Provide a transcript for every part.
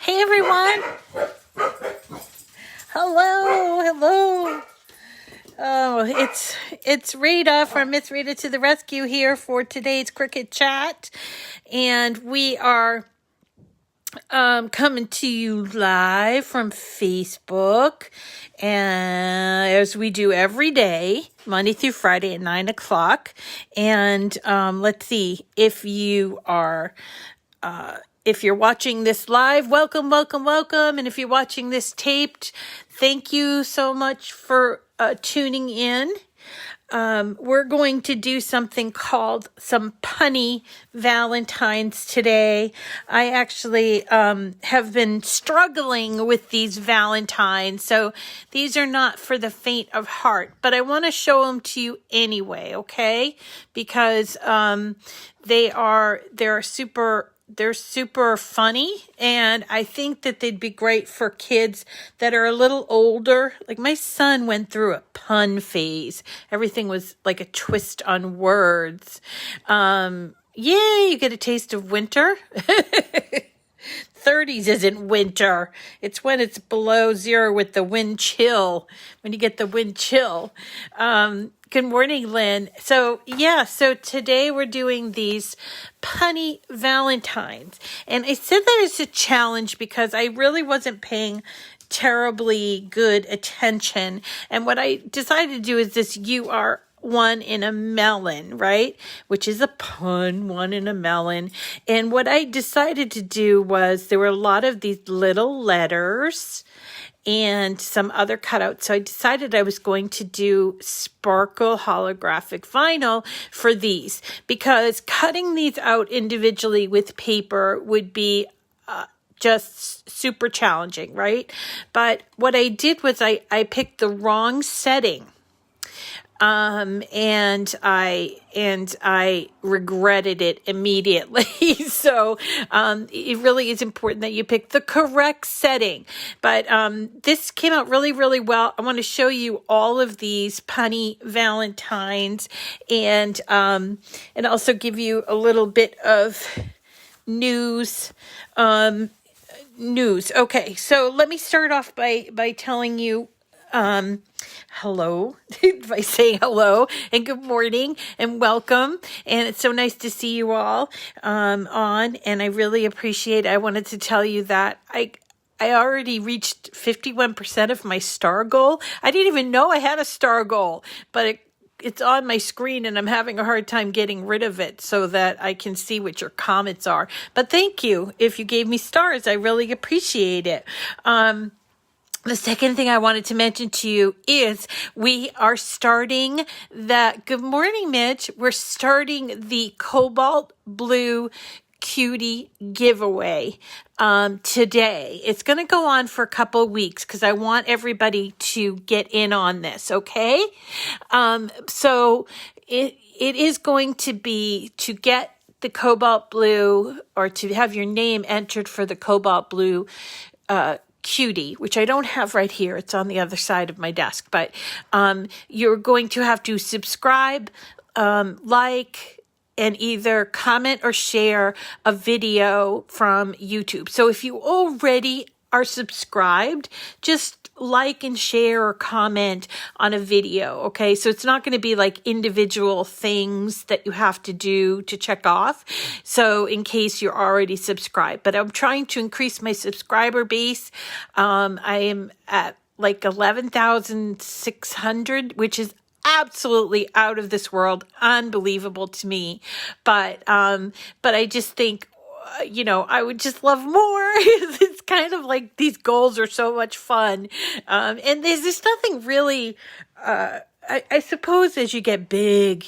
Hey everyone. Hello. Oh, it's Rita from Miss Rita to the Rescue here for today's Cricut Chat. And we are coming to you live from Facebook, and as we do every day, Monday through Friday at 9 o'clock. And let's see, if you're watching this live, welcome. And if you're watching this taped, thank you so much for tuning in. We're going to do something called some Punny Valentines today. I actually have been struggling with these Valentines, so these are not for the faint of heart, but I want to show them to you anyway, okay? Because they're super funny, and I think that they'd be great for kids that are a little older. Like my son went through a pun phase. Everything was like a twist on words. Yay, you get a taste of winter. 30s isn't winter. It's when it's below zero with the wind chill, when you get the wind chill. Good morning, Lynn. So today we're doing these Punny Valentines. And I said that it's a challenge because I really wasn't paying terribly good attention. And what I decided to do is this "you are one in a melon," right? Which is a pun, one in a melon. And what I decided to do was there were a lot of these little letters and some other cutouts. So I decided I was going to do Sparkle holographic vinyl for these, because cutting these out individually with paper would be just super challenging, right? But what I did was I picked the wrong setting. And I regretted it immediately. So, it really is important that you pick the correct setting. But, this came out really, really well. I want to show you all of these Punny Valentines and also give you a little bit of news. Okay. So let me start off by telling you, hello, by saying hello and good morning and welcome. And it's so nice to see you all on, and I really appreciate it. I wanted to tell you that I already reached 51% of my star goal. I didn't even know I had a star goal, but it's on my screen and I'm having a hard time getting rid of it so that I can see what your comments are. But thank you. If you gave me stars, I really appreciate it. The second thing I wanted to mention to you is we are starting good morning, Mitch. We're starting the Cobalt Blue Cutie giveaway today. It's going to go on for a couple of weeks because I want everybody to get in on this, okay? So it is going to be to get the Cobalt Blue, or to have your name entered for the Cobalt Blue Cutie, which I don't have right here. It's on the other side of my desk. But you're going to have to subscribe, like, and either comment or share a video from YouTube. So if you already are subscribed, just like and share or comment on a video, okay? So it's not going to be like individual things that you have to do to check off. So in case you're already subscribed, but I'm trying to increase my subscriber base. I am at like 11,600, which is absolutely out of this world, unbelievable to me. But I just think, I would just love more. It's kind of like these goals are so much fun. And there's nothing really, I suppose as you get big,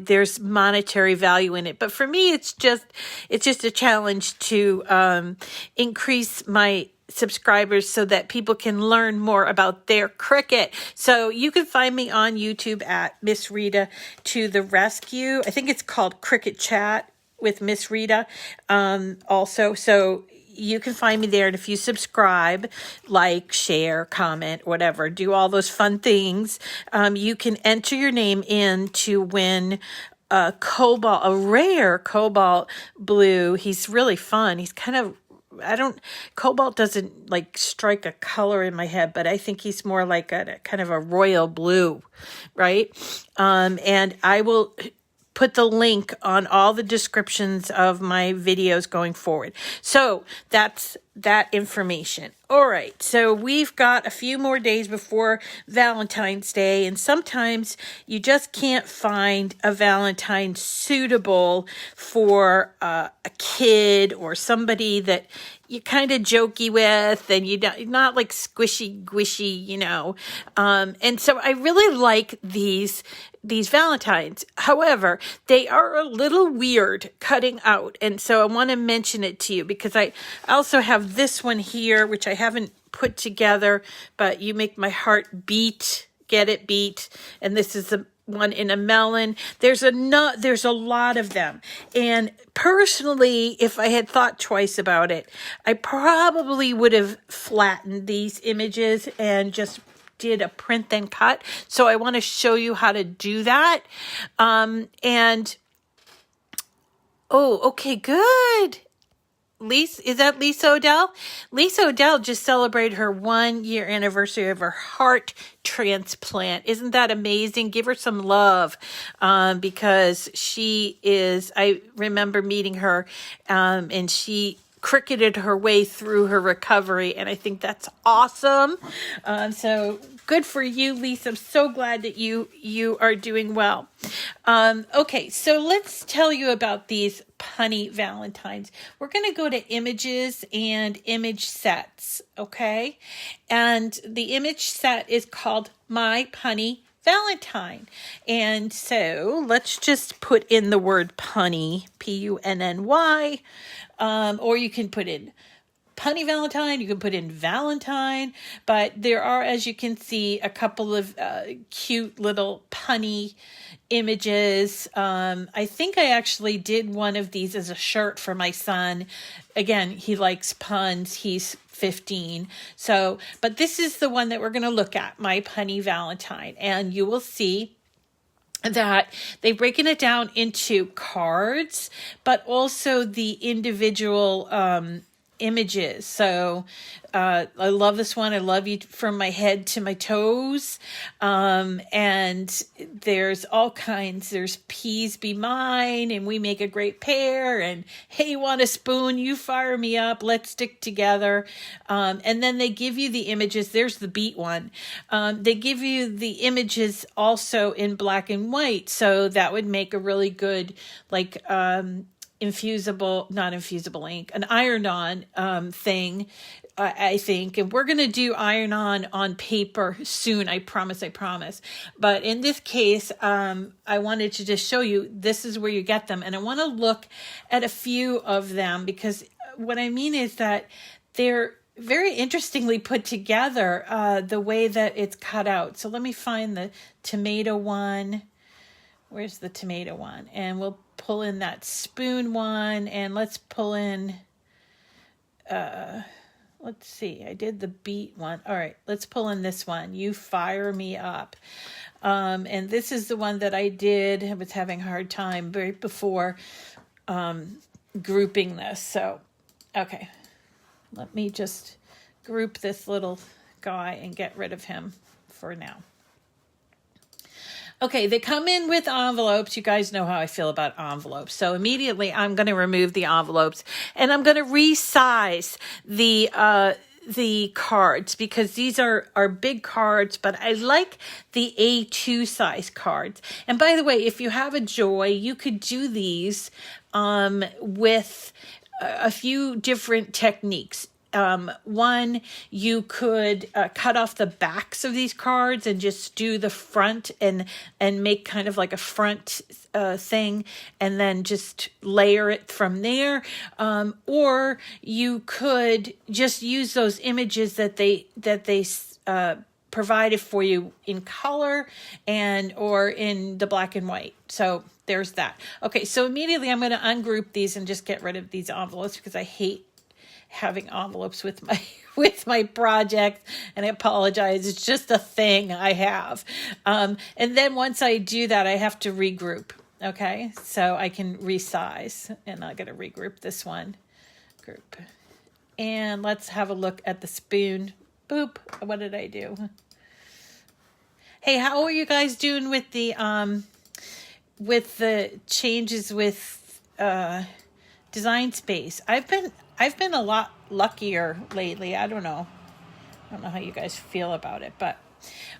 there's monetary value in it. But for me, it's just a challenge to increase my subscribers so that people can learn more about their Cricut. So you can find me on YouTube at Miss Rita to the Rescue. I think it's called Cricut Chat with Miss Rita also. So you can find me there. And if you subscribe, like, share, comment, whatever, do all those fun things, you can enter your name in to win a rare cobalt blue. He's really fun. He's kind of Cobalt doesn't like strike a color in my head, but I think he's more like a kind of a royal blue, right? And I will put the link on all the descriptions of my videos going forward. So that's that information. All right, so we've got a few more days before Valentine's Day, and sometimes you just can't find a Valentine suitable for a kid or somebody that you're kind of jokey with, and you're not like squishy, squishy, you know. And so I really like these Valentines. However, they are a little weird cutting out. And so I want to mention it to you because I also have this one here, which I haven't put together, but you make my heart beat, get it beat. And this is the one in a melon. There's a lot of them. And personally, if I had thought twice about it, I probably would have flattened these images and just did a print then cut. So I want to show you how to do that. Okay, good. Is that Lisa Odell? Lisa Odell just celebrated her 1-year anniversary of her heart transplant. Isn't that amazing? Give her some love because I remember meeting her and she cricketed her way through her recovery, and I think that's awesome. So good for you, Lisa. I'm so glad that you are doing well. Okay, so let's tell you about these Punny Valentines. We're going to go to images and image sets, okay? And the image set is called My Punny Valentine. And so let's just put in the word punny, Punny, or you can put in Punny Valentine, you can put in Valentine, but there are, as you can see, a couple of cute little punny images. I think I actually did one of these as a shirt for my son. Again, he likes puns. He's 15. So, but this is the one that we're going to look at, My Punny Valentine. And you will see that they've broken it down into cards, but also the individual images. So I love this one. I love you from my head to my toes. And there's all kinds. There's Peas Be Mine, and we make a great pair. And hey, want a spoon? You fire me up. Let's stick together. And then they give you the images. There's the beat one. They give you the images also in black and white. So that would make a really good, like, not infusible ink, an iron-on thing, I think. And we're going to do iron-on paper soon. I promise. But in this case, I wanted to just show you, this is where you get them. And I want to look at a few of them because what I mean is that they're very interestingly put together, the way that it's cut out. So let me find the tomato one. Where's the tomato one? And we'll pull in that spoon one, and let's pull in, let's see, I did the beat one. All right, let's pull in this one, You Fire Me Up. And this is the one that I did. I was having a hard time right before grouping this. So, okay, let me just group this little guy and get rid of him for now. Okay, they come in with envelopes. You guys know how I feel about envelopes. So immediately I'm going to remove the envelopes and I'm going to resize the cards because these are big cards, but I like the A2 size cards. And by the way, if you have a Joy, you could do these with a few different techniques. One, you could cut off the backs of these cards and just do the front and make kind of like a front thing and then just layer it from there. Or you could just use those images that they provided for you in color or in the black and white. So there's that. Okay, so immediately I'm going to ungroup these and just get rid of these envelopes because I hate having envelopes with my project, and I apologize. It's just a thing I have. And then once I do that, I have to regroup. Okay, so I can resize, and I'm going to regroup this one group. And let's have a look at the spoon. Boop. What did I do? Hey, how are you guys doing with the changes with Design Space? I've been a lot luckier lately. I don't know how you guys feel about it, but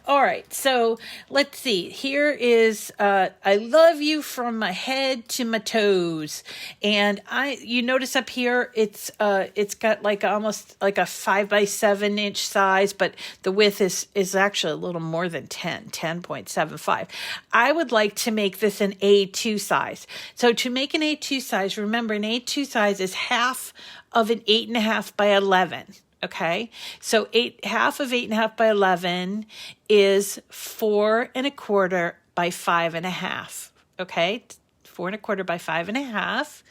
all right. So let's see. Here is I love you from my head to my toes, and you notice up here it's got like almost like a 5x7 inch size, but the width is actually a little more than 10.75. I would like to make this an A2 size. So to make an A2 size, remember an A2 size is half of an 8.5 by 11. Okay, so half of 8.5 by 11 is 4 1/4 by 5.5. Okay, 4 1/4 by 5.5.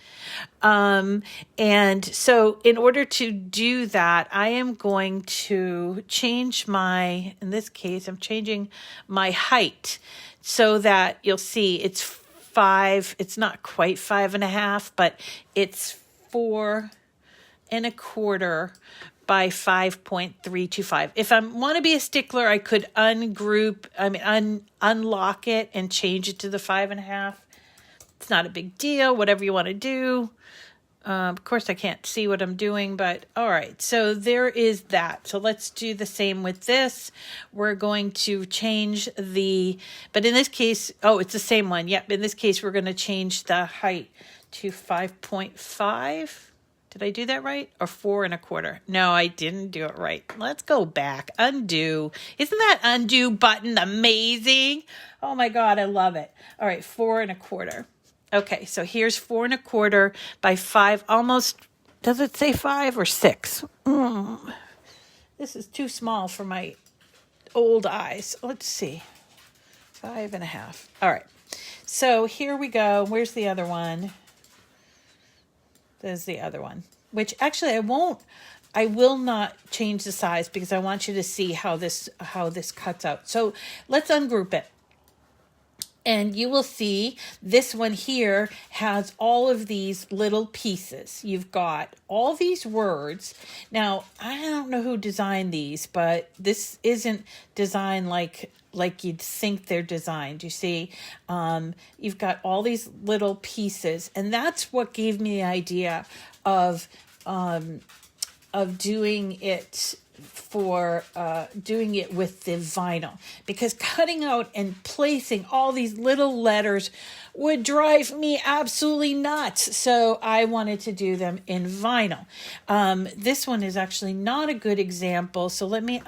And so in order to do that, I am going to change in this case, I'm changing my height so that you'll see it's 5. It's not quite 5.5, but it's 4 1/4 by 5.325. If I want to be a stickler, I could unlock it and change it to the 5.5. It's not a big deal, whatever you want to do. Of course, I can't see what I'm doing, but all right. So there is that. So let's do the same with this. We're going to change but in this case, it's the same one. Yep. In this case, we're going to change the height to 5.5. Did I do that right? Or 4 1/4? No, I didn't do it right. Let's go back. Undo. Isn't that undo button amazing? Oh my God, I love it. All right, 4 1/4. Okay, so here's 4 1/4 by 5. Almost, does it say 5 or 6? This is too small for my old eyes. Let's see. 5.5. All right. So here we go. Where's the other one? There's the other one, which actually I will not change the size because I want you to see how this cuts out. So let's ungroup it. And you will see this one here has all of these little pieces. You've got all these words. Now, I don't know who designed these, but this isn't designed like you'd think they're designed. You see, you've got all these little pieces, and that's what gave me the idea of doing it with the vinyl, because cutting out and placing all these little letters would drive me absolutely nuts. So I wanted to do them in vinyl. This one is actually not a good example. So let me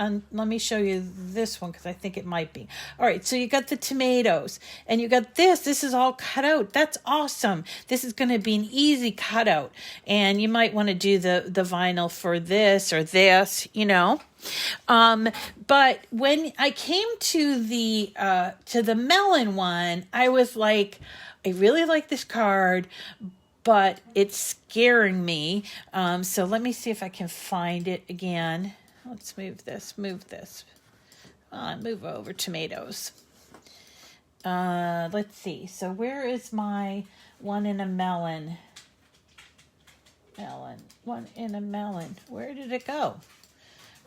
show you this one because I think it might be. All right. So you got the tomatoes and you got this. This is all cut out. That's awesome. This is going to be an easy cutout, and you might want to do the vinyl for this or this, But when I came to the melon one, I was like, I really like this card, but it's scaring me. So let me see if I can find it again. Let's move this. Move over tomatoes. Let's see. So where is my one in a melon? One in a melon. Where did it go?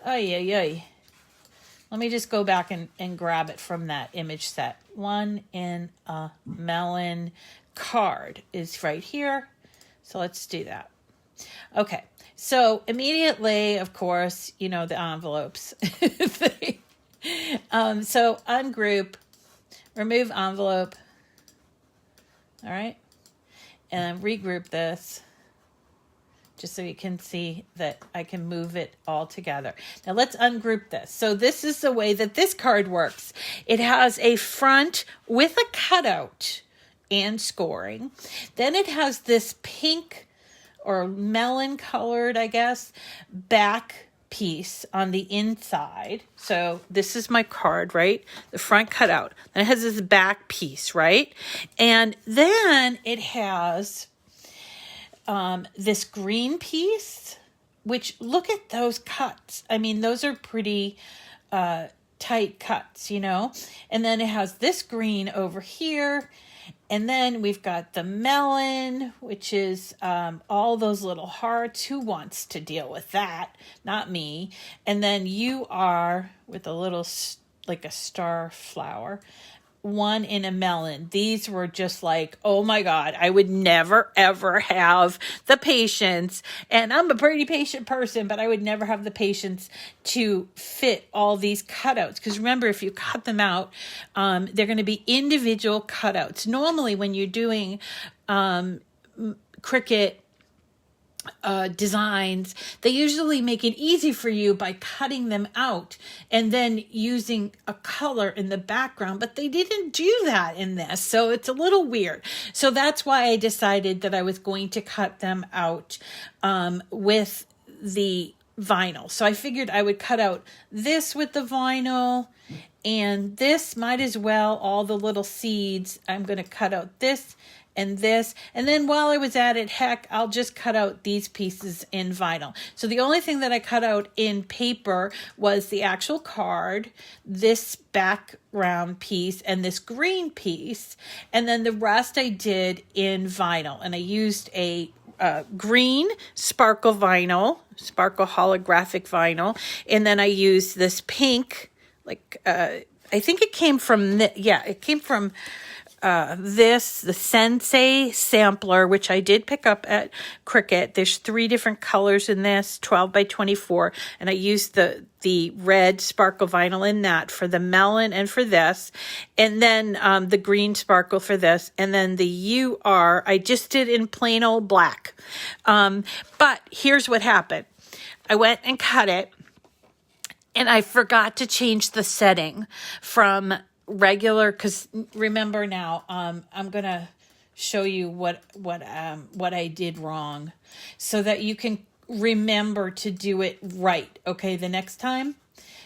Let me just go back and grab it from that image set. One in a melon card is right here. So let's do that. Okay. So immediately, of course, the envelopes. So ungroup, remove envelope. All right. And regroup this, just so you can see that I can move it all together. Now let's ungroup this. So this is the way that this card works. It has a front with a cutout and scoring. Then it has this pink or melon colored, I guess, back piece on the inside. So this is my card, right? The front cutout. Then it has this back piece, right? And then it has this green piece, which, look at those cuts. I mean, those are pretty tight cuts, And then it has this green over here, And then we've got the melon, which is all those little hearts. Who wants to deal with that? Not me. And then you are with a little, like a star flower, one in a melon. These were just like, oh my God, I would never, ever have the patience. And I'm a pretty patient person, but I would never have the patience to fit all these cutouts. Because remember, if you cut them out, they're going to be individual cutouts. Normally, when you're doing Cricut designs, they usually make it easy for you by cutting them out and then using a color in the background, but they didn't do that in this, so it's a little weird. So that's why I decided that I was going to cut them out with the vinyl. So I figured I would cut out this with the vinyl, and this might as well, all the little seeds, I'm going to cut out this and this. And then while I was at it, heck, I'll just cut out these pieces in vinyl. So the only thing that I cut out in paper was the actual card, this background piece, and this green piece. And then the rest I did in vinyl. And I used a green Sparkle vinyl, Sparkle holographic vinyl. And then I used this pink, like, I think it came from, it came from the Sensei sampler, which I did pick up at Cricut. There's 3 different colors in this, 12 by 24, and I used the red sparkle vinyl in that for the melon and for this, and then the green sparkle for this, and then the UR I just did in plain old black. But here's what happened. I went and cut it, and I forgot to change the setting from regular, because remember now, I'm gonna show you what I did wrong, so that you can remember to do it right, okay, the next time.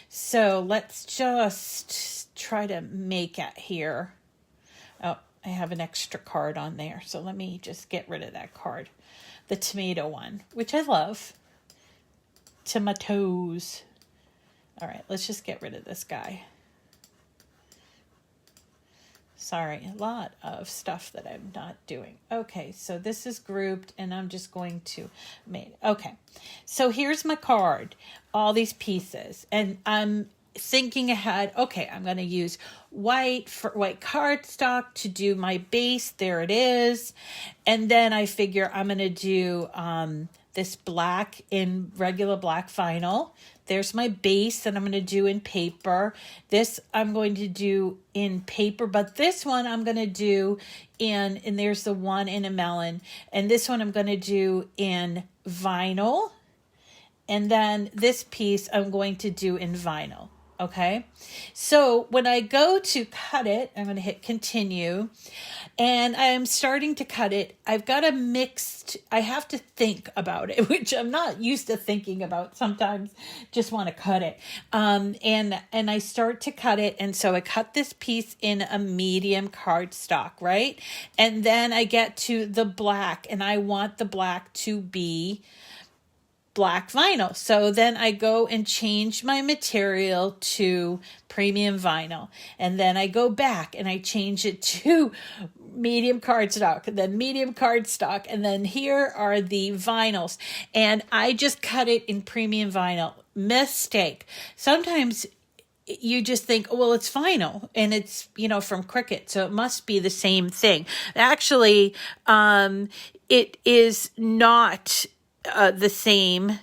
So let's just try to make it here. Oh, I have an extra card on there, so let me just get rid of that card, the tomato one, which I love. Tomatoes. All right, let's just get rid of this guy. Sorry, a lot of stuff that I'm not doing. Okay, so this is grouped, and I'm just going to make, okay. So here's my card, all these pieces, and I'm thinking ahead. Okay, I'm going to use white cardstock to do my base. There it is. And then I figure I'm going to do this black in regular black vinyl. There's my base that I'm going to do in paper. This I'm going to do in paper, but this one I'm going to do and there's the one in a melon. And this one I'm going to do in vinyl. And then this piece I'm going to do in vinyl. Okay, so when I go to cut it, I'm going to hit continue, and I'm starting to cut it. I've got a mixed, I have to think about it, which I'm not used to thinking about. Sometimes just want to cut it. And I start to cut it. And so I cut this piece in a medium cardstock, right? And then I get to the black, and I want the black to be black vinyl. So then I go and change my material to premium vinyl. And then I go back and I change it to medium cardstock, and then medium cardstock. And then here are the vinyls. And I just cut it in premium vinyl. Mistake. Sometimes you just think, oh, well, it's vinyl and it's, from Cricut, so it must be the same thing. Actually, it is not the same.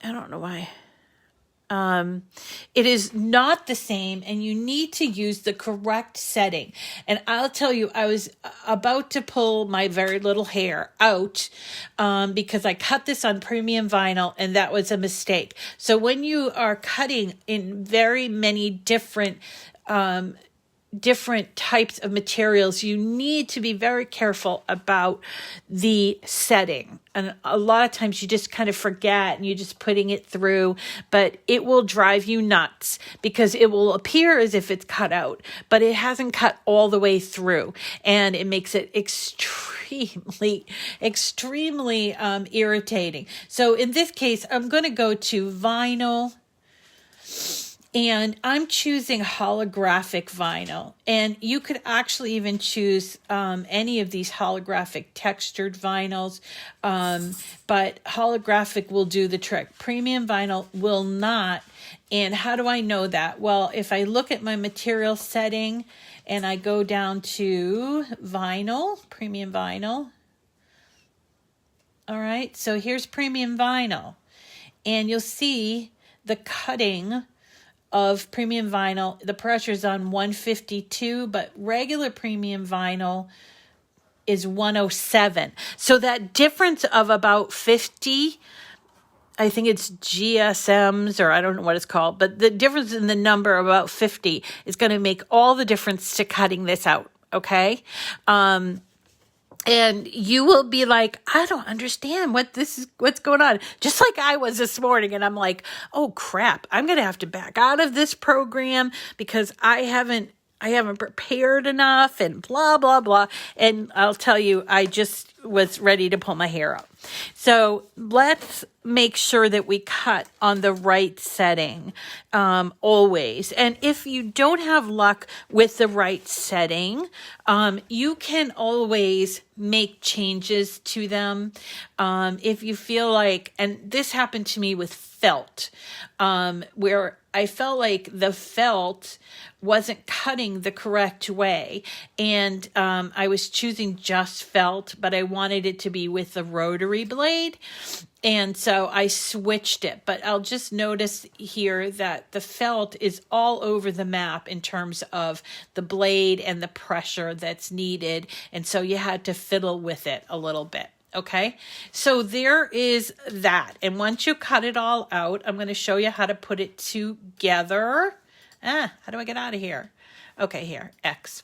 I don't know why. It is not the same, and you need to use the correct setting. And I'll tell you, I was about to pull my very little hair out because I cut this on premium vinyl, and that was a mistake. So when you are cutting in very many different types of materials, you need to be very careful about the setting. And a lot of times you just kind of forget and you're just putting it through, but it will drive you nuts because it will appear as if it's cut out, but it hasn't cut all the way through. And it makes it extremely irritating. So in this case, I'm going to go to vinyl. And I'm choosing holographic vinyl. And you could actually even choose any of these holographic textured vinyls. But holographic will do the trick. Premium vinyl will not. And how do I know that? Well, if I look at my material setting and I go down to vinyl, premium vinyl. All right, so here's premium vinyl. And you'll see the cutting of premium vinyl. The pressure is on 152, but regular premium vinyl is 107. So that difference of about 50, I think it's GSMs, or I don't know what it's called, but the difference in the number of about 50 is going to make all the difference to cutting this out, okay? And you will be like, I don't understand what's going on. Just like I was this morning. And I'm like, oh crap, I'm going to have to back out of this program because I haven't prepared enough and blah, blah, blah. And I'll tell you, I just was ready to pull my hair out. So let's make sure that we cut on the right setting always. And if you don't have luck with the right setting, you can always make changes to them. If you feel like, and this happened to me with felt, where I felt like the felt wasn't cutting the correct way. And I was choosing just felt, but I wanted it to be with the rotary blade. And so I switched it. But I'll just notice here that the felt is all over the map in terms of the blade and the pressure that's needed. And so you had to fiddle with it a little bit. Okay, so there is that. And once you cut it all out, I'm going to show you how to put it together. How do I get out of here? Okay, here, X.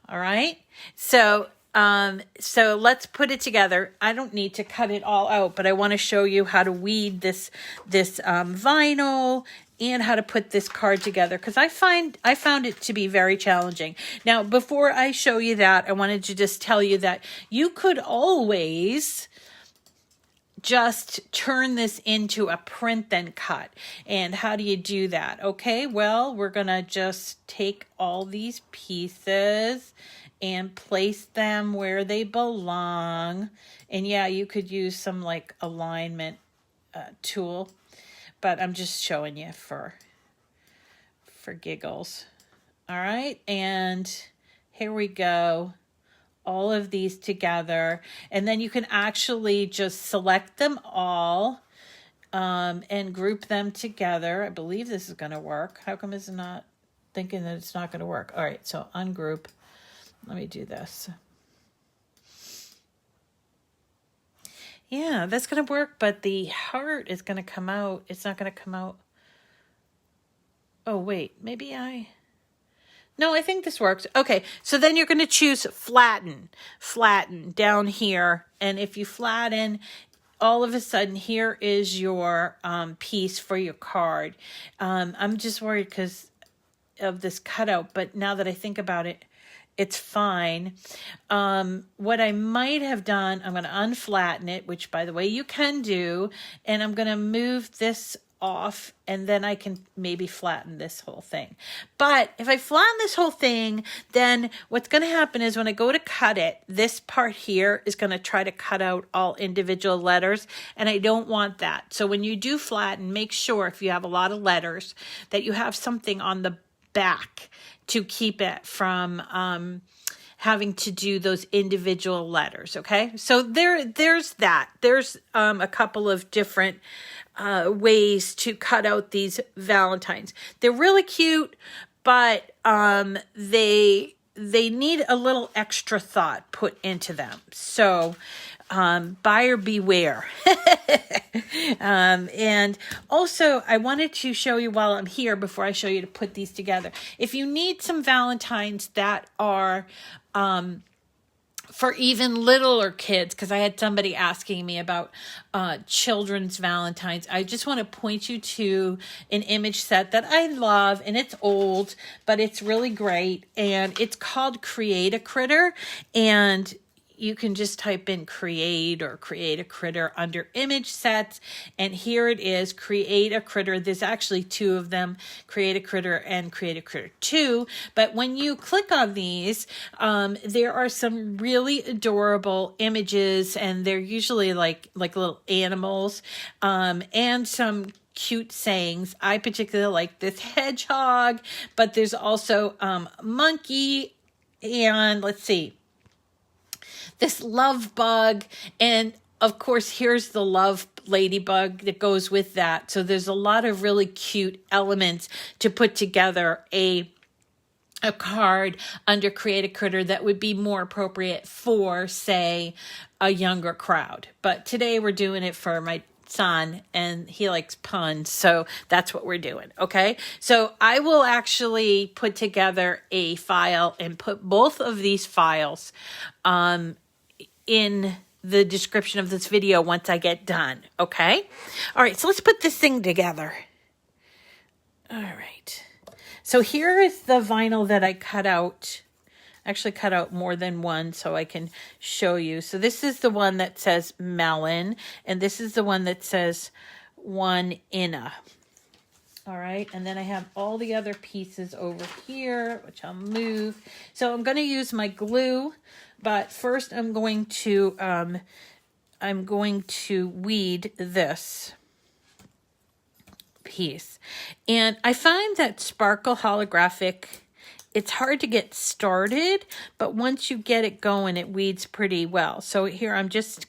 All right, so let's put it together. I don't need to cut it all out, but I want to show you how to weed this vinyl and how to put this card together, because I found it to be very challenging. Now, before I show you that, I wanted to just tell you that you could always just turn this into a print then cut. And how do you do that? Okay, well, we're gonna just take all these pieces and place them where they belong. And yeah, you could use some like alignment tool, but I'm just showing you for giggles. All right, and here we go. All of these together, and then you can actually just select them all and group them together. I believe this is going to work. How come it's not thinking that it's not going to work? All right, so ungroup. Let me do this. Yeah, that's going to work, but the heart is going to come out. It's not going to come out. Oh, wait, maybe No, I think this works. Okay, so then you're going to choose flatten down here. And if you flatten, all of a sudden, here is your piece for your card. I'm just worried because of this cutout, but now that I think about it, it's fine. What I might have done, I'm going to unflatten it, which by the way, you can do. And I'm going to move this off, and then I can maybe flatten this whole thing. But if I flatten this whole thing, then what's going to happen is when I go to cut it, this part here is going to try to cut out all individual letters, and I don't want that. So when you do flatten, make sure if you have a lot of letters that you have something on the back to keep it from having to do those individual letters. Okay, so there's that. There's a couple of different ways to cut out these Valentines. They're really cute, but they need a little extra thought put into them. So buyer beware. And also I wanted to show you while I'm here, before I show you to put these together, if you need some Valentines that are for even littler kids, because I had somebody asking me about children's Valentines. I just want to point you to an image set that I love, and it's old, but it's really great, and it's called Create a Critter, and you can just type in create or create a critter under image sets. And here it is, create a critter. There's actually two of them, create a critter and create a critter 2. But when you click on these, there are some really adorable images, and they're usually like little animals, and some cute sayings. I particularly like this hedgehog, but there's also monkey, and let's see, this love bug, and of course here's the love ladybug that goes with that. So there's a lot of really cute elements to put together a card under Create a Critter that would be more appropriate for, say, a younger crowd. But today we're doing it for my son, and he likes puns, so that's what we're doing. Okay, so I will actually put together a file and put both of these files in the description of this video once I get done. Okay, all right, so let's put this thing together. All right, so here is the vinyl that I cut out. Actually cut out more than one so I can show you. So this is the one that says melon, and this is the one that says one inna. All right, and then I have all the other pieces over here, which I'll move. So I'm going to use my glue, but first I'm going to weed this piece. And I find that Sparkle Holographic, it's hard to get started, but once you get it going, it weeds pretty well. So here I'm just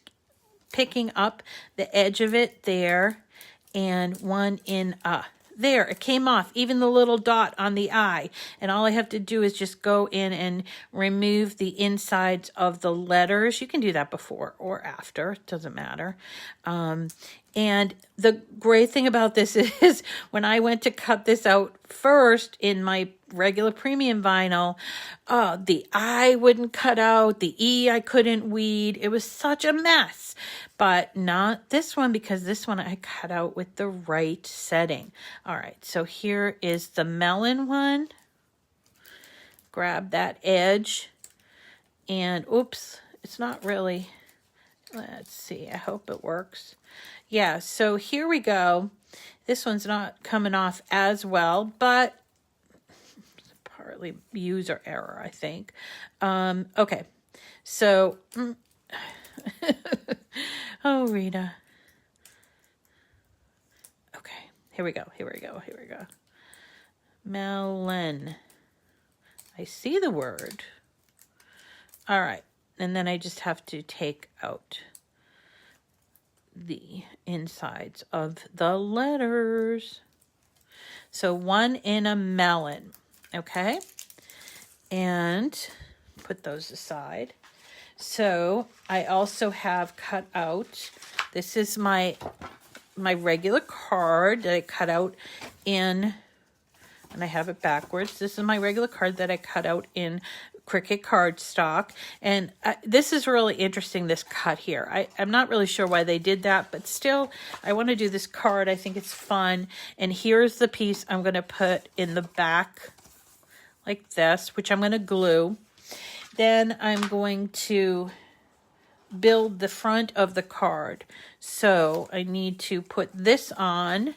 picking up the edge of it there, and one in there, it came off, even the little dot on the eye. And all I have to do is just go in and remove the insides of the letters. You can do that before or after, it doesn't matter. And the great thing about this is when I went to cut this out first in my regular premium vinyl, the I wouldn't cut out, the E I couldn't weed. It was such a mess, but not this one, because this one I cut out with the right setting. All right, so here is the melon one. Grab that edge, and oops, it's not really, let's see, I hope it works. Yeah, so here we go. This one's not coming off as well, but it's partly user error, I think. Okay, so, oh, Rita. Okay, here we go. Melon. I see the word. All right, and then I just have to take out the insides of the letters. So one in a melon, okay? And put those aside. So I also have cut out, this is my regular card that I cut out in, and I have it backwards. This is my regular card that I cut out in Cricut cardstock, and this is really interesting, this cut here. I'm not really sure why they did that, but still I want to do this card. I think it's fun. And here's the piece I'm going to put in the back like this, which I'm going to glue. Then I'm going to build the front of the card. So I need to put this on.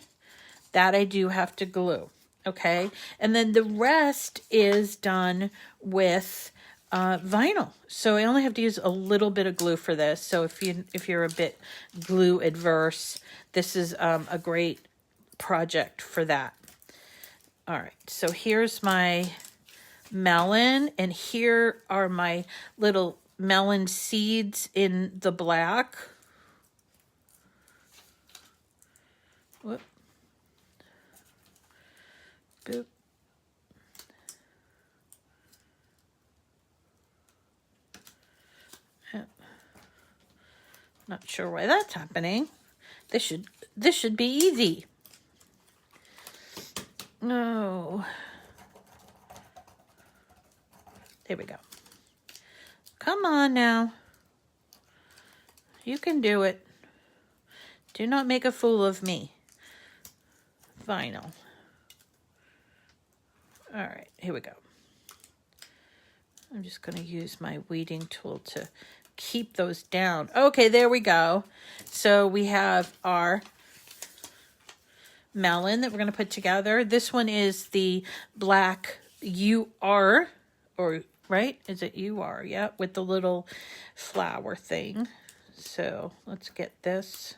That I do have to glue. Okay, and then the rest is done with vinyl. So I only have to use a little bit of glue for this. So if you're a bit glue adverse, this is a great project for that. All right, so here's my melon, and here are my little melon seeds in the black. Whoop. Boop. Not sure why that's happening. This should be easy. No. There we go. Come on now. You can do it. Do not make a fool of me. Vinyl. All right, here we go. I'm just going to use my weeding tool to keep those down. Okay, there we go. So we have our melon that we're going to put together. This one is the black UR, or right? Is it UR? Yeah, with the little flower thing. So let's get this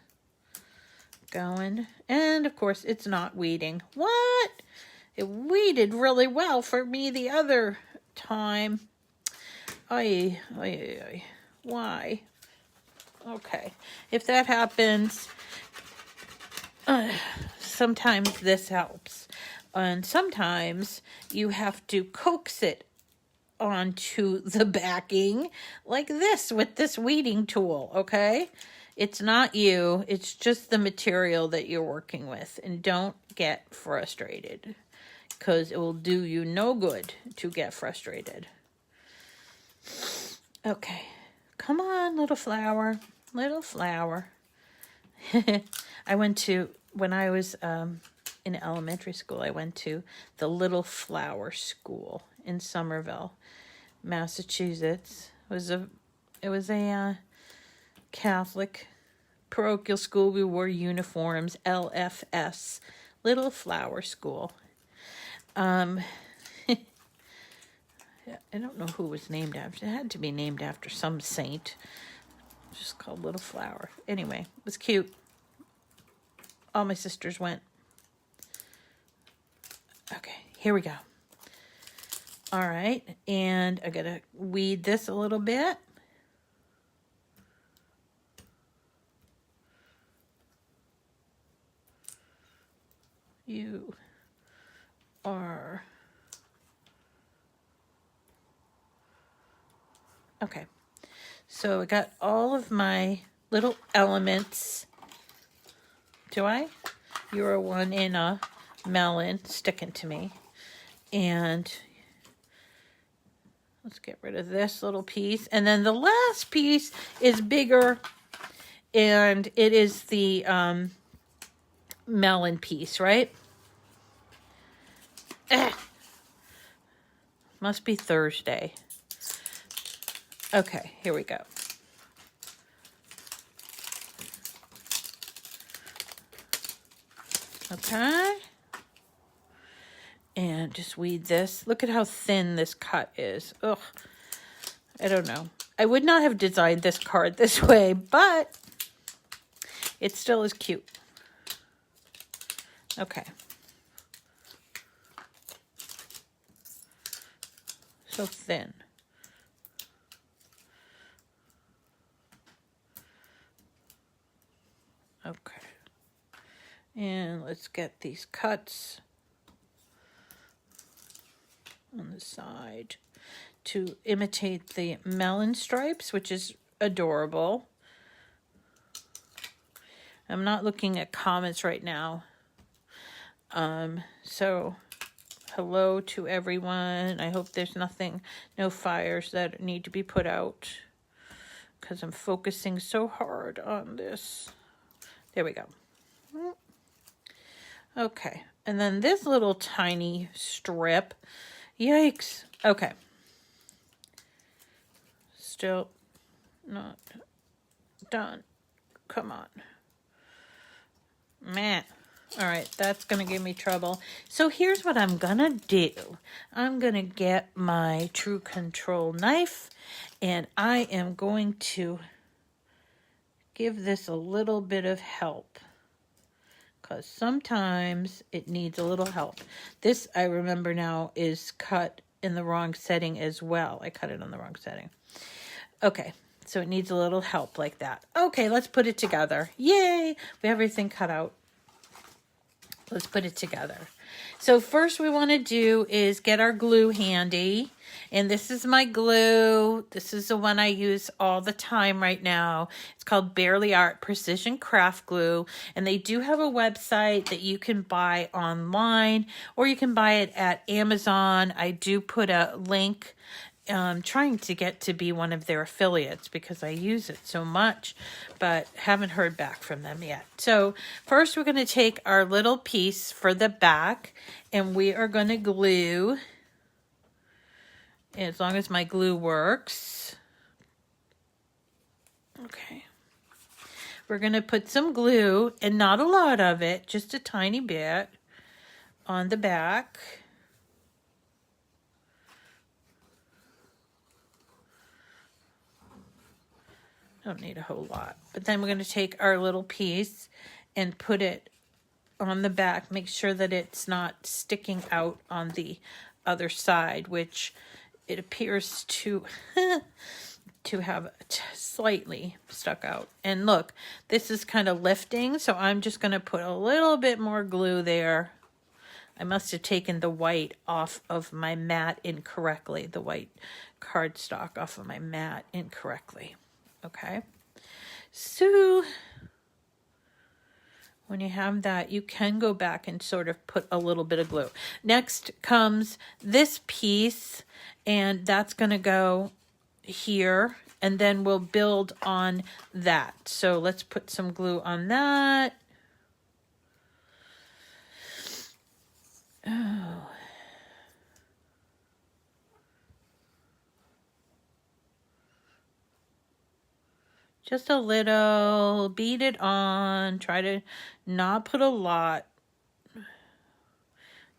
going. And of course, it's not weeding. What? It weeded really well for me the other time. Oy, oy, oy. Why? Okay. If that happens, sometimes this helps. And sometimes you have to coax it onto the backing like this with this weeding tool, okay? It's not you, it's just the material that you're working with. And don't get frustrated, because it will do you no good to get frustrated. Okay, come on, little flower, little flower. I went to, when I was in elementary school, I went to the Little Flower School in Somerville, Massachusetts. It was a Catholic parochial school. We wore uniforms, LFS, Little Flower School. I don't know who it was named after. It had to be named after some saint. Just called Little Flower. Anyway, it was cute. All my sisters went. Okay, here we go. All right, and I gotta weed this a little bit. You are... Okay, so I got all of my little elements. Do I? You're one in a melon sticking to me. And let's get rid of this little piece. And then the last piece is bigger, and it is the melon piece, right? Must be Thursday. Okay, here we go. Okay. And just weed this. Look at how thin this cut is. Ugh. I don't know. I would not have designed this card this way, but it still is cute. Okay. So thin. Okay. And let's get these cuts on the side to imitate the melon stripes, which is adorable. I'm not looking at comments right now. So hello to everyone. I hope there's no fires that need to be put out, because I'm focusing so hard on this. There we go. Okay, and then this little tiny strip. Yikes. Okay. Still not done. Come on. Man. All right, that's going to give me trouble. So here's what I'm going to do. I'm going to get my True Control knife, and I am going to give this a little bit of help, because sometimes it needs a little help. This, I remember now, is cut in the wrong setting as well. I cut it on the wrong setting. Okay, so it needs a little help like that. Okay, let's put it together. Yay! We have everything cut out. Let's put it together. So first we want to do is get our glue handy. And this is my glue. This is the one I use all the time right now. It's called Barely Art Precision Craft Glue. And they do have a website that you can buy online, or you can buy it at Amazon. I do put a link. Trying to get to be one of their affiliates because I use it so much, but haven't heard back from them yet. So first we're going to take our little piece for the back, and we are going to glue, as long as my glue works. Okay. We're going to put some glue, and not a lot of it, just a tiny bit, on the back. Don't need a whole lot. But then we're going to take our little piece and put it on the back. Make sure that it's not sticking out on the other side, which it appears to to have slightly stuck out. And look, this is kind of lifting, so I'm just going to put a little bit more glue there. I must have taken the white off of my mat incorrectly, the white cardstock off of my mat incorrectly. Okay, so when you have that, you can go back and sort of put a little bit of glue. Next comes this piece, and that's going to go here, and then we'll build on that. So let's put some glue on that. Oh. Just a little, beat it on, try to not put a lot,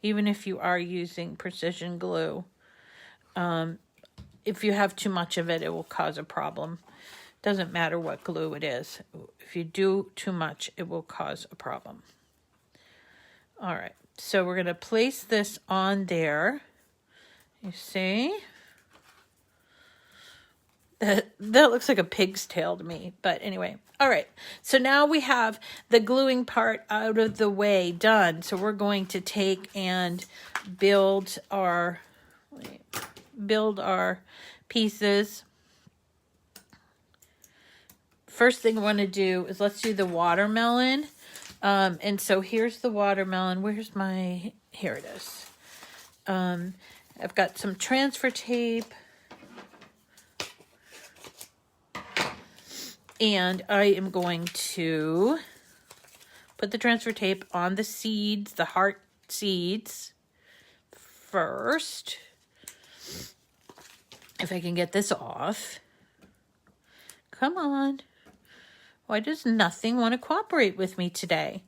even if you are using precision glue. If you have too much of it, it will cause a problem. Doesn't matter what glue it is. If you do too much, it will cause a problem. All right, so we're going to place this on there. You see? That looks like a pig's tail to me, but anyway. All right, so now we have the gluing part out of the way done. So we're going to take and build our pieces. First thing I want to do is let's do the watermelon. And so here's the watermelon. Where's my, here it is. I've got some transfer tape. And I am going to put the transfer tape on the seeds, the heart seeds first. If I can get this off. Come on. Why does nothing want to cooperate with me today?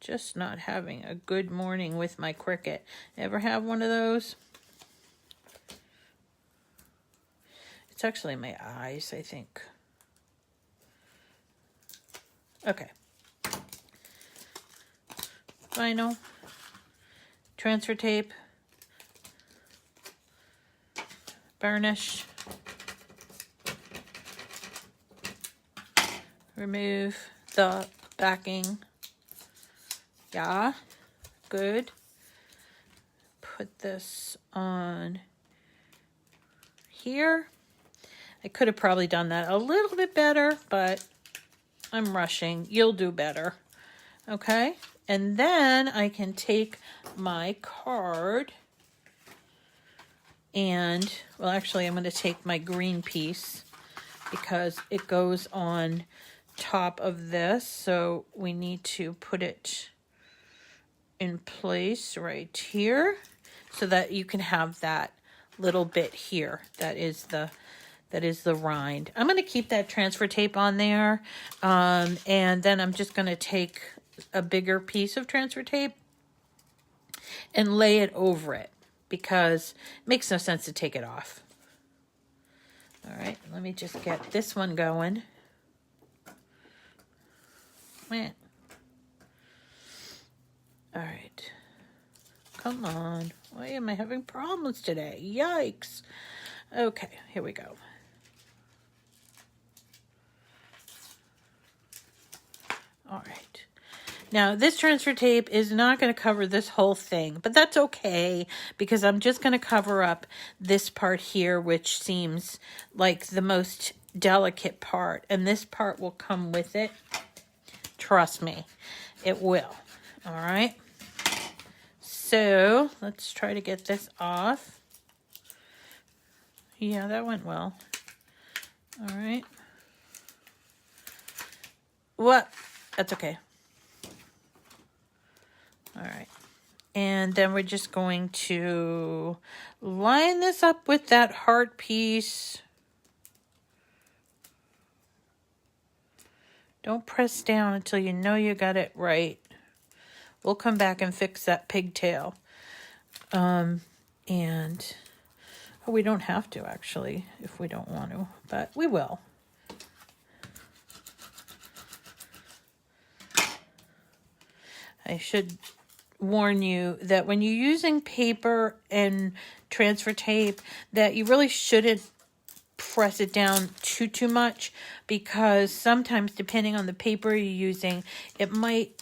Just not having a good morning with my Cricut. Ever have one of those? It's actually my eyes, I think. Okay. Vinyl. Transfer tape. Burnish. Remove the backing. Yeah, good. Put this on here. I could have probably done that a little bit better, but I'm rushing. You'll do better. Okay, and then I can take my card and, well, actually, I'm going to take my green piece because it goes on top of this, so we need to put it in place right here so that you can have that little bit here. That is the rind. I'm going to keep that transfer tape on there, and then I'm just going to take a bigger piece of transfer tape and lay it over it because it makes no sense to take it off. All right, let me just get this one going. All right, come on. Why am I having problems today? Yikes. Okay, here we go. All right. Now, this transfer tape is not going to cover this whole thing, but that's okay because I'm just going to cover up this part here, which seems like the most delicate part, and this part will come with it. Trust me, it will. All right. So let's try to get this off. Yeah, that went well. All right. What? That's okay. All right. And then we're just going to line this up with that heart piece. Don't press down until you know you got it right. We'll come back and fix that pigtail. And we don't have to, actually, if we don't want to, but we will. I should warn you that when you're using paper and transfer tape, that you really shouldn't press it down too much, because sometimes, depending on the paper you're using, it might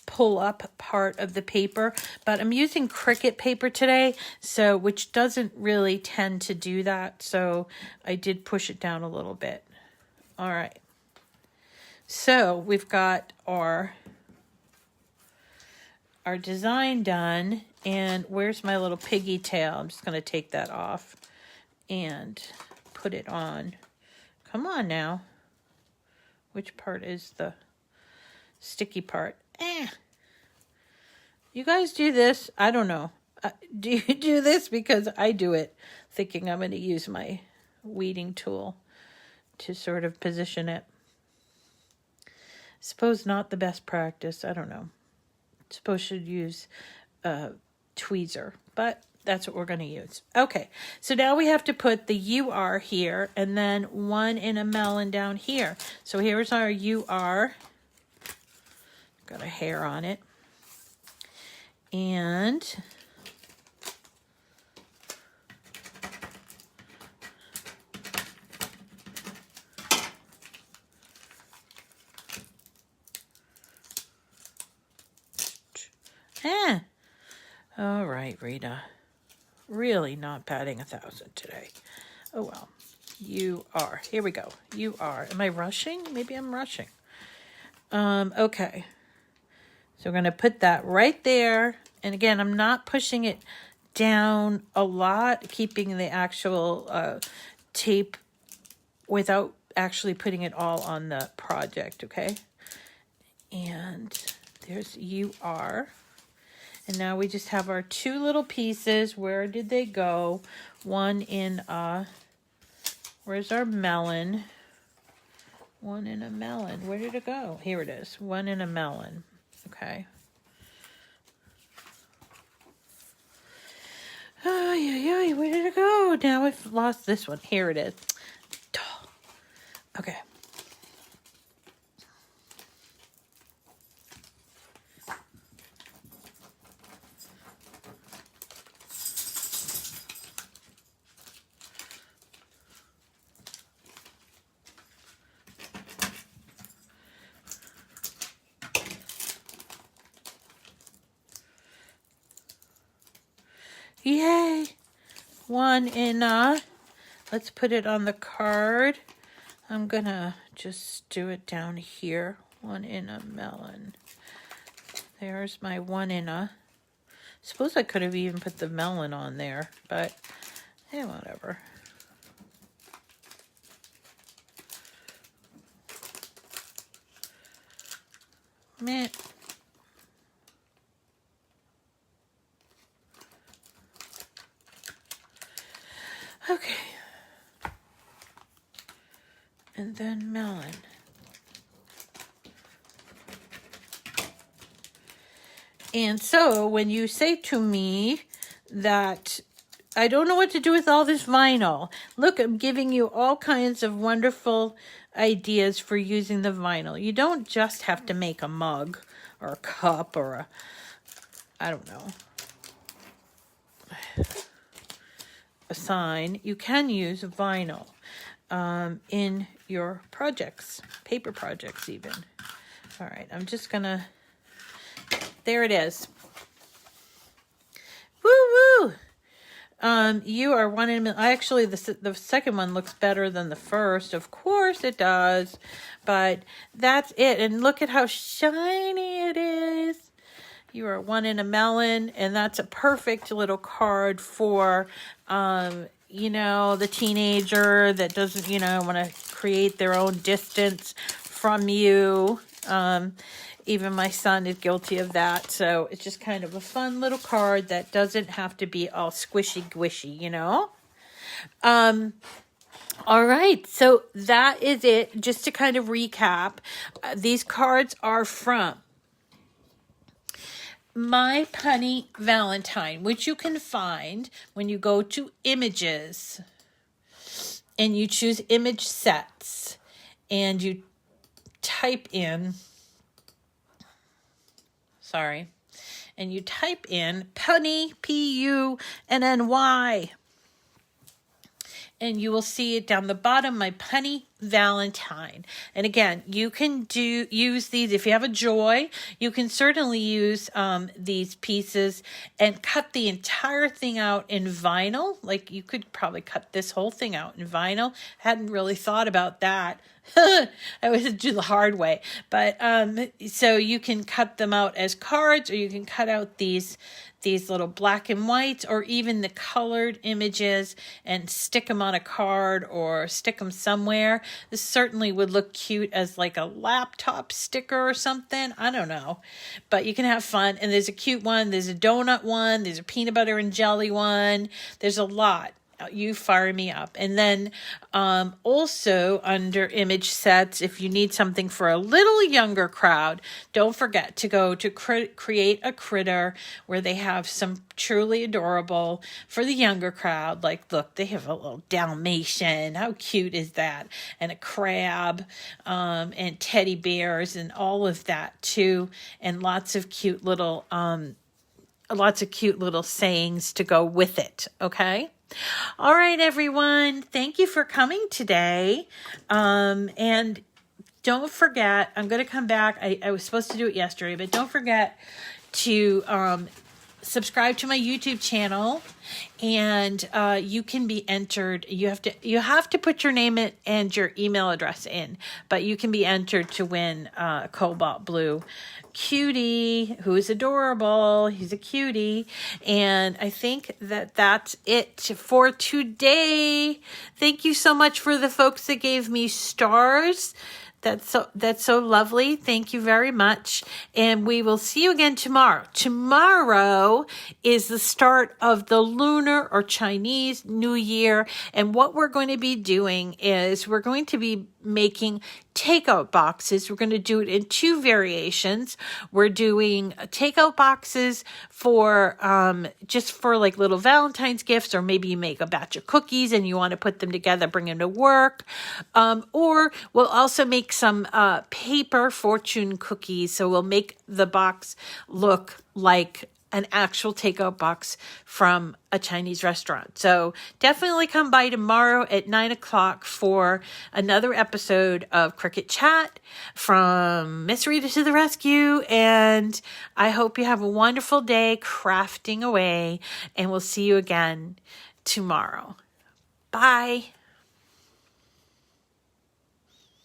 pull up part of the paper. But I'm using Cricut paper today, so which doesn't really tend to do that, so I did push it down a little bit. All right, so we've got our design done. And where's my little piggy tail? I'm just going to take that off and put it on. Come on now. Which part is the sticky part? You guys do this? I don't know. Do you do this? Because I do it thinking I'm going to use my weeding tool to sort of position it. Suppose not the best practice. I don't know. Suppose should use tweezer, but that's what we're going to use. Okay, so now we have to put the UR here, and then one in a melon down here. So here's our UR. Got a hair on it. And all right, Rita. Really not batting 1,000 today. Oh, well. You are. Here we go. You are. Am I rushing? Maybe I'm rushing. Okay. So we're going to put that right there. And again, I'm not pushing it down a lot, keeping the actual tape without actually putting it all on the project, okay? And there's UR. And now we just have our two little pieces. Where did they go? One in where's our melon? One in a melon. Where did it go? Here it is. One in a melon. Okay. Oh, yeah, where did it go? Now I've lost this one. Here it is. Okay. Yay! One in let's put it on the card. I'm gonna just do it down here. One in a melon. There's my one in a. Suppose I could have even put the melon on there, but hey, whatever. Meh. Okay. And then melon. And so when you say to me that I don't know what to do with all this vinyl, look, I'm giving you all kinds of wonderful ideas for using the vinyl. You don't just have to make a mug or a cup or a, I don't know, a sign. You can use vinyl in your projects, paper projects even. All right, I'm just gonna, there it is. Woo woo! You are one in a million. Actually, the second one looks better than the first. Of course it does, but that's it. And look at how shiny it is. You are one in a melon, and that's a perfect little card for, you know, the teenager that doesn't, you know, want to create their own distance from you. Even my son is guilty of that. So it's just kind of a fun little card that doesn't have to be all squishy, you know? All right, so that is it. Just to kind of recap, these cards are from My Punny Valentine, which you can find when you go to Images and you choose Image Sets and you type in, and you type in Punny, Punny. And you will see it down the bottom, My Punny Valentine. And again, you can use these if you have a joy. You can certainly use these pieces and cut the entire thing out in vinyl. Like you could probably cut this whole thing out in vinyl. Hadn't really thought about that. I was do the hard way. But so you can cut them out as cards, or you can cut out these little black and whites, or even the colored images and stick them on a card or stick them somewhere. This certainly would look cute as like a laptop sticker or something. I don't know, but you can have fun. And there's a cute one. There's a donut one. There's a peanut butter and jelly one. There's a lot. You fire me up. And then also under image sets, if you need something for a little younger crowd, don't forget to go to Create a Critter, where they have some truly adorable for the younger crowd. Like, look, they have a little Dalmatian. How cute is that? And a crab and teddy bears and all of that too. And lots of cute little sayings to go with it. Okay. All right, everyone. Thank you for coming today. And don't forget, I'm going to come back. I was supposed to do it yesterday, but don't forget to subscribe to my YouTube channel, and you can be entered. You have to put your name in and your email address in, but you can be entered to win Cobalt Blue cutie who is adorable. He's a cutie. And I think that's it for today. Thank you so much for the folks that gave me stars. That's so lovely. Thank you very much. And we will see you again tomorrow. Tomorrow is the start of the Lunar or Chinese New Year. And what we're going to be doing is we're going to be making takeout boxes. We're going to do it in two variations. We're doing takeout boxes for just for like little Valentine's gifts, or maybe you make a batch of cookies and you want to put them together, bring them to work. Or we'll also make some paper fortune cookies. So we'll make the box look like an actual takeout box from a Chinese restaurant. So definitely come by tomorrow at 9:00 for another episode of Cricut Chat from Miss Rita to the rescue. And I hope you have a wonderful day crafting away, and we'll see you again tomorrow. Bye.